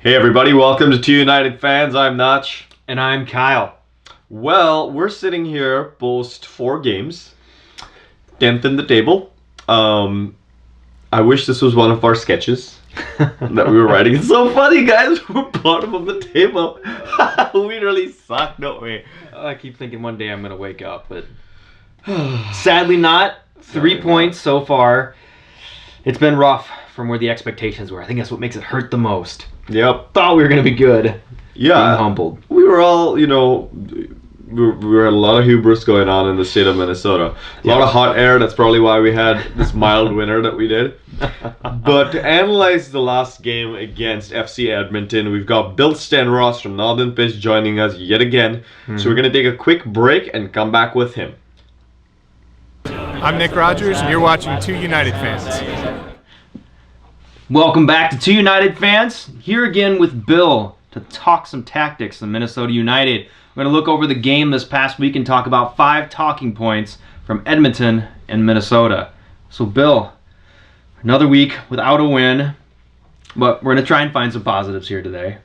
Hey everybody, welcome to Two United Fans. I'm Notch. And I'm Kyle. Well, we're sitting here post 4 games, 10th in the table. I wish this was one of our sketches that we were writing. It's so funny, guys. We're bottom of the table. We really suck, don't we? I keep thinking one day I'm going to wake up, but sadly not. 3 points so far. It's been rough from where the expectations were. I think that's what makes it hurt the most. Yep. Thought we were going to be good. Yeah. Being humbled. We were all, we were a lot of hubris going on in the state of Minnesota. A lot of hot air. That's probably why we had this mild winter that we did. But to analyze the last game against FC Edmonton, we've got Bill Stenross from Northern Pitch joining us yet again. So we're going to take a quick break and come back with him. I'm Nick Rogers, and you're watching Two United Fans. Welcome back to Two United Fans. Here again with Bill to talk some tactics of Minnesota United. We're going to look over the game this past week and talk about 5 talking points from Edmonton and Minnesota. So Bill, another week without a win, but we're going to try and find some positives here today.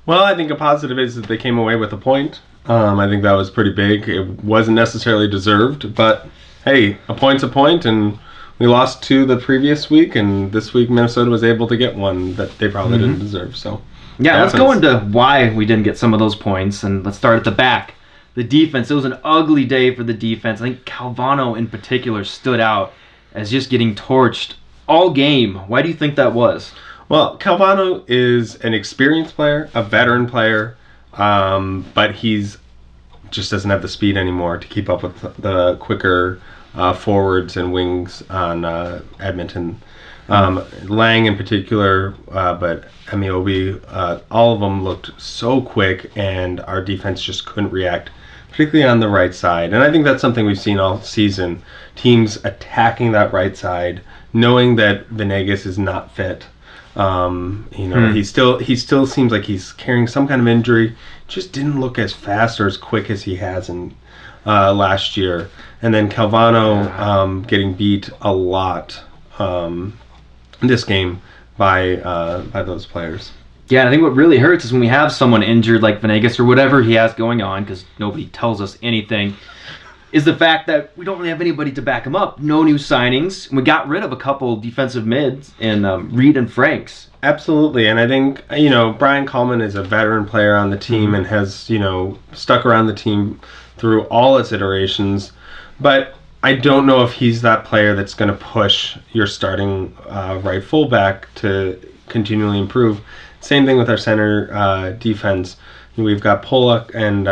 Well, I think a positive is that they came away with a point. I think that was pretty big. It wasn't necessarily deserved, but hey, a point's a point, and we lost 2 the previous week, and this week Minnesota was able to get 1 that they probably didn't deserve. So yeah, let's go into why we didn't get some of those points, and let's start at the back. The defense, it was an ugly day for the defense. I think Calvano in particular stood out as just getting torched all game. Why do you think that was? Well, Calvano is an experienced player, a veteran player, but he's just doesn't have the speed anymore to keep up with the quicker forwards and wings on Edmonton. Lang in particular, but Amiobi, all of them looked so quick, and our defense just couldn't react, particularly on the right side. And I think that's something we've seen all season. Teams attacking that right side, knowing that Venegas is not fit. He still seems like he's carrying some kind of injury. Just didn't look as fast or as quick as he has in last year. And then Calvano getting beat a lot in this game by those players. Yeah, and I think what really hurts is when we have someone injured like Venegas or whatever he has going on, because nobody tells us anything, is the fact that we don't really have anybody to back him up. No new signings. We got rid of a couple defensive mids in Reed and Franks. Absolutely, and I think, Brian Coleman is a veteran player on the team and has, stuck around the team through all its iterations, but I don't know if he's that player that's going to push your starting right fullback to continually improve. Same thing with our center defense. We've got Pollock and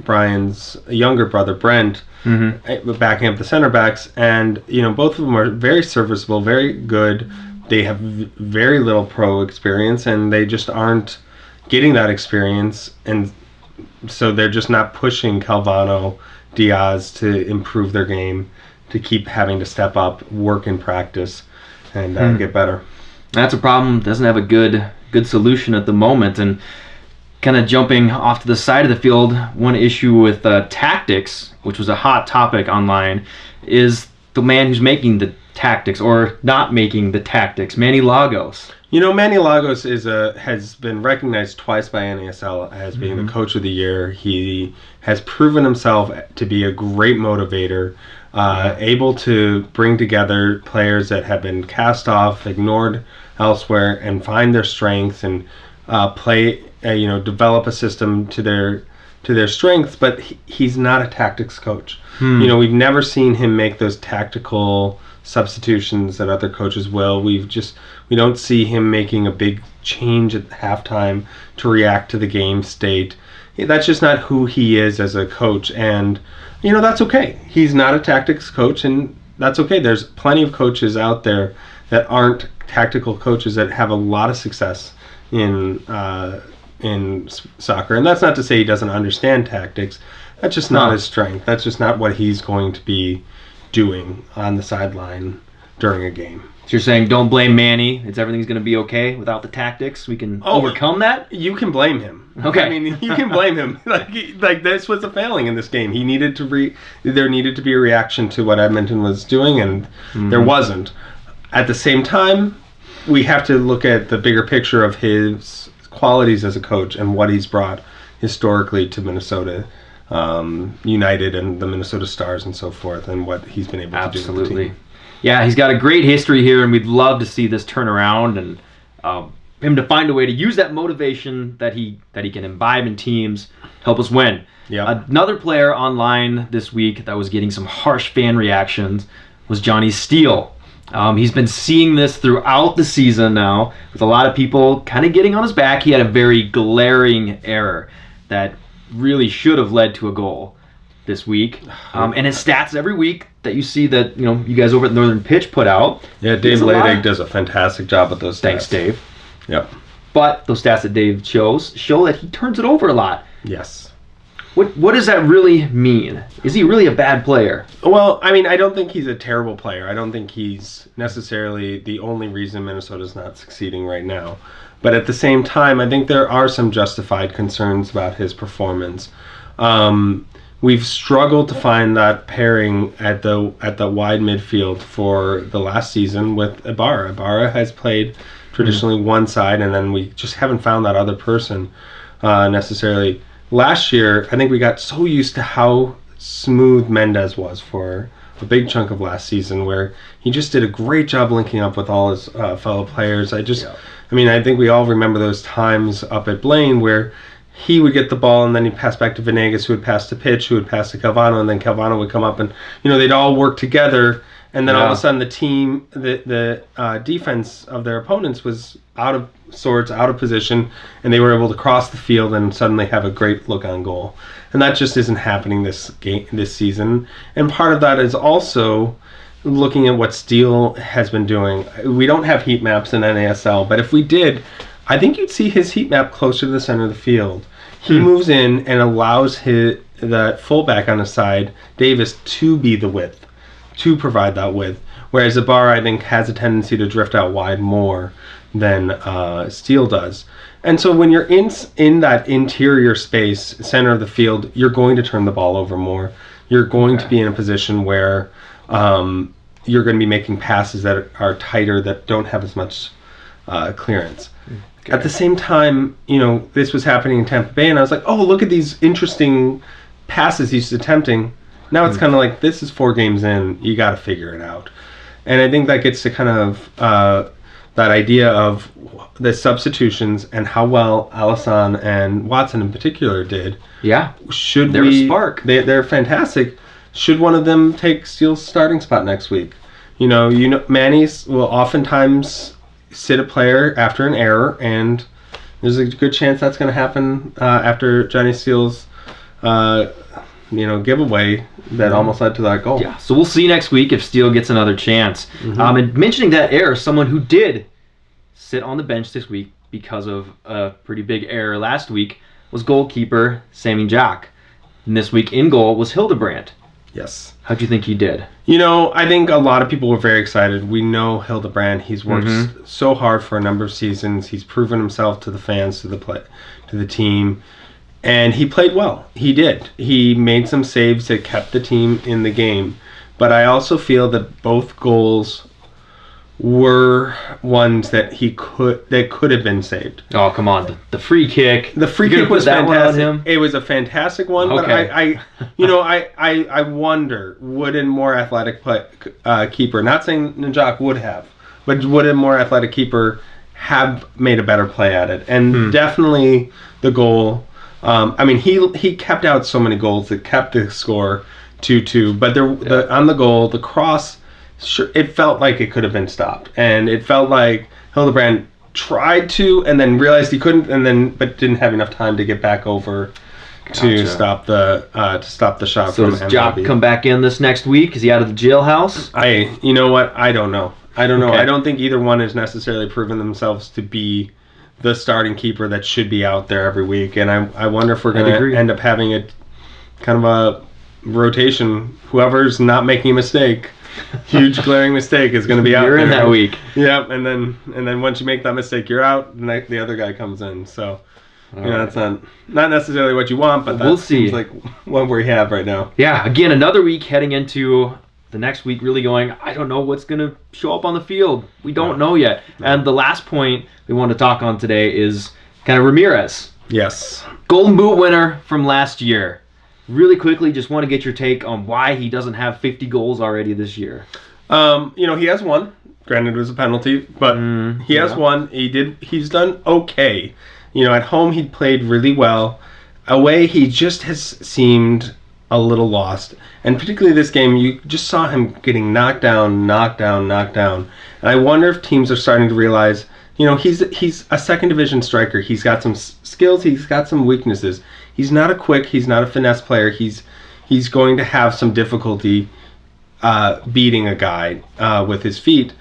Brian's younger brother, Brent, backing up the center backs, and both of them are very serviceable, very good. They have very little pro experience, and they just aren't getting that experience, and so they're just not pushing Calvano, Diaz to improve their game, to keep having to step up, work in practice, and get better. That's a problem. Doesn't have a good solution at the moment. And kind of jumping off to the side of the field, one issue with tactics, which was a hot topic online, is the man who's making the tactics or not making the tactics, Manny Lagos. Manny Lagos has been recognized twice by NASL as being the coach of the year. He has proven himself to be a great motivator, able to bring together players that have been cast off, ignored elsewhere, and find their strengths and play, develop a system to their strengths. But he's not a tactics coach. We've never seen him make those tactical substitutions that other coaches will. We don't see him making a big change at halftime to react to the game state. That's just not who he is as a coach, and that's okay. He's not a tactics coach, and that's okay. There's plenty of coaches out there that aren't tactical coaches that have a lot of success in soccer, and that's not to say he doesn't understand tactics. That's just not his strength. That's just not what he's going to be doing on the sideline during a game. So you're saying don't blame Manny. Everything's going to be okay without the tactics. We can overcome that. You can blame him. Okay, you can blame him. Like this was a failing in this game. He needed to there needed to be a reaction to what Edmonton was doing, and there wasn't. At the same time, we have to look at the bigger picture of his qualities as a coach and what he's brought historically to Minnesota United and the Minnesota Stars and so forth, and what he's been able to do with the team. Yeah, he's got a great history here, and we'd love to see this turn around and him to find a way to use that motivation that he can imbibe in teams, help us win. Yeah. Another player online this week that was getting some harsh fan reactions was Johnny Steele. He's been seeing this throughout the season now, with a lot of people kind of getting on his back. He had a very glaring error that really should have led to a goal this week. And his stats every week that you see that you guys over at Northern Pitch put out. Yeah, Dave Ladig does a fantastic job with those stats. Thanks, Dave. Yep. But those stats that Dave show that he turns it over a lot. Yes. What does that really mean? Is he really a bad player? Well, I mean, I don't think he's a terrible player. I don't think he's necessarily the only reason Minnesota's not succeeding right now. But at the same time, I think there are some justified concerns about his performance. We've struggled to find that pairing at the wide midfield for the last season with Ibarra. Ibarra has played traditionally one side, and then we just haven't found that other person necessarily. Last year, I think we got so used to how smooth Mendez was for a big chunk of last season, where he just did a great job linking up with all his fellow players. I think we all remember those times up at Blaine where he would get the ball and then he'd pass back to Venegas, who would pass to Pitch, who would pass to Calvano, and then Calvano would come up and they'd all work together. And then all of a sudden, the team, the defense of their opponents was out of sorts, out of position, and they were able to cross the field and suddenly have a great look on goal. And that just isn't happening this season. And part of that is also looking at what Steele has been doing. We don't have heat maps in NASL, but if we did, I think you'd see his heat map closer to the center of the field. He moves in and allows that fullback on the side, Davis, to be the width, to provide that width. Whereas Ibarra, I think, has a tendency to drift out wide more than Steele does. And so when you're in that interior space, center of the field, you're going to turn the ball over more. You're going to be in a position where you're going to be making passes that are tighter, that don't have as much clearance. Okay. At the same time, this was happening in Tampa Bay, and I was like, oh, look at these interesting passes he's attempting. Now it's kind of like, this is 4 games in, you got to figure it out. And I think that gets to kind of that idea of the substitutions and how well Alisson and Watson in particular did. Yeah, they're a spark. They're fantastic. Should one of them take Steele's starting spot next week? Manny's will oftentimes sit a player after an error, and there's a good chance that's going to happen after Johnny Steele's giveaway that almost led to that goal. Yeah, so we'll see next week if Steele gets another chance. And mentioning that error, someone who did sit on the bench this week because of a pretty big error last week was goalkeeper Sammy Jack. And this week in goal was Hildebrandt. Yes. How'd you think he did? I think a lot of people were very excited. We know Hildebrandt. He's worked so hard for a number of seasons. He's proven himself to the fans, to the team. And he played well. He did. He made some saves that kept the team in the game. But I also feel that both goals were ones that could have been saved. Oh, come on. The free kick. The free kick was fantastic. It was a fantastic one, okay. But I wonder, would a more athletic keeper, not saying Najak would have, but would a more athletic keeper have made a better play at it? And definitely the goal. He kept out so many goals that kept the score 2-2. But on the goal, the cross, sure, it felt like it could have been stopped, and it felt like Hildebrandt tried to, and then realized he couldn't, but didn't have enough time to get back over to stop the shot. So does Jock come back in this next week? Is he out of the jailhouse? You know what? I don't know. Okay. I don't think either one has necessarily proven themselves to be the starting keeper that should be out there every week, and I wonder if we're going to end up having a kind of a rotation. Whoever's not making a mistake, huge glaring mistake, is going to be out. You're in that week. Yep, and then once you make that mistake, you're out. The other guy comes in. So that's not necessarily what you want, but we'll see. Seems like what we have right now. Yeah, again, another week heading into the next week really going, I don't know what's going to show up on the field. We don't know yet. And the last point we want to talk on today is kind of Ramirez. Yes. Golden Boot winner from last year. Really quickly, just want to get your take on why he doesn't have 50 goals already this year. He has one. Granted, it was a penalty, but he has one. He's done okay. At home he played really well. Away he just has seemed a little lost. And particularly this game, you just saw him getting knocked down. And I wonder if teams are starting to realize, he's a second division striker. He's got some skills. He's got some weaknesses. He's not he's not a finesse player. He's going to have some difficulty beating a guy with his feet.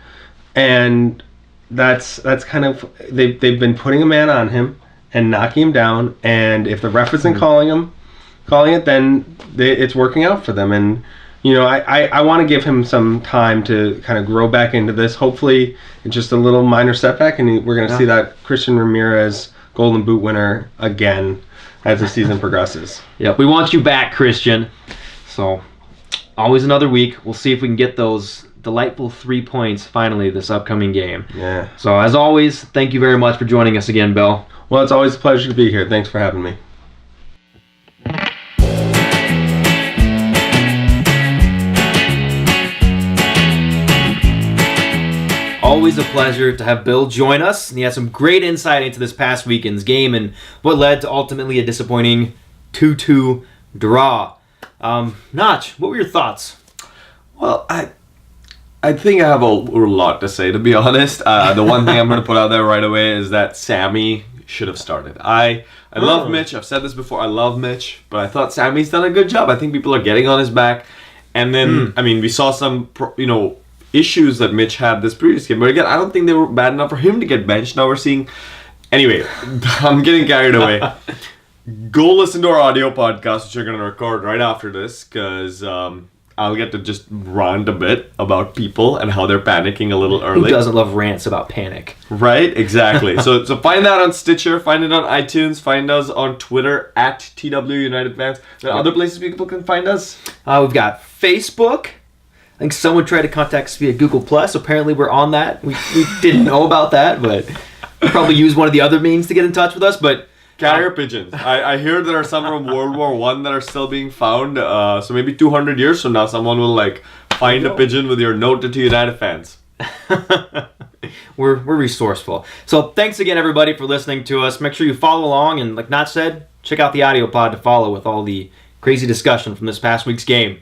And that's kind of, they've been putting a man on him and knocking him down. And if the ref isn't calling it, then it's working out for them. And I want to give him some time to kind of grow back into this. Hopefully it's just a little minor setback, and we're going to see that Christian Ramirez Golden Boot winner again as the season progresses. Yep, we want you back, Christian. So always another week. We'll see if we can get those delightful 3 points finally this upcoming game. Yeah. So as always, thank you very much for joining us again, Bill. Well, it's always a pleasure to be here. Thanks for having me. Always a pleasure to have Bill join us. And he had some great insight into this past weekend's game and what led to ultimately a disappointing 2-2 draw. Notch, what were your thoughts? Well, I think I have a lot to say, to be honest. The one thing I'm going to put out there right away is that Sammy should have started. I love Mitch. I've said this before. I love Mitch, but I thought Sammy's done a good job. I think people are getting on his back. And then, we saw some, issues that Mitch had this previous game. But again, I don't think they were bad enough for him to get benched. Now we're seeing... Anyway, I'm getting carried away. Go listen to our audio podcast, which we're going to record right after this, because I'll get to just rant a bit about people and how they're panicking a little early. Who doesn't love rants about panic? Right? Exactly. So find that on Stitcher, find it on iTunes, find us on Twitter at TWUnitedFans. There are other places people can find us. We've got Facebook. I think someone tried to contact us via Google+. Apparently we're on that. We didn't know about that, but probably use one of the other means to get in touch with us. But carrier pigeons. I hear there are some from World War I that are still being found. So maybe 200 years from now, someone will find a pigeon with your note to United fans. We're resourceful. So thanks again, everybody, for listening to us. Make sure you follow along, and like Notch said, check out the audio pod to follow with all the crazy discussion from this past week's game.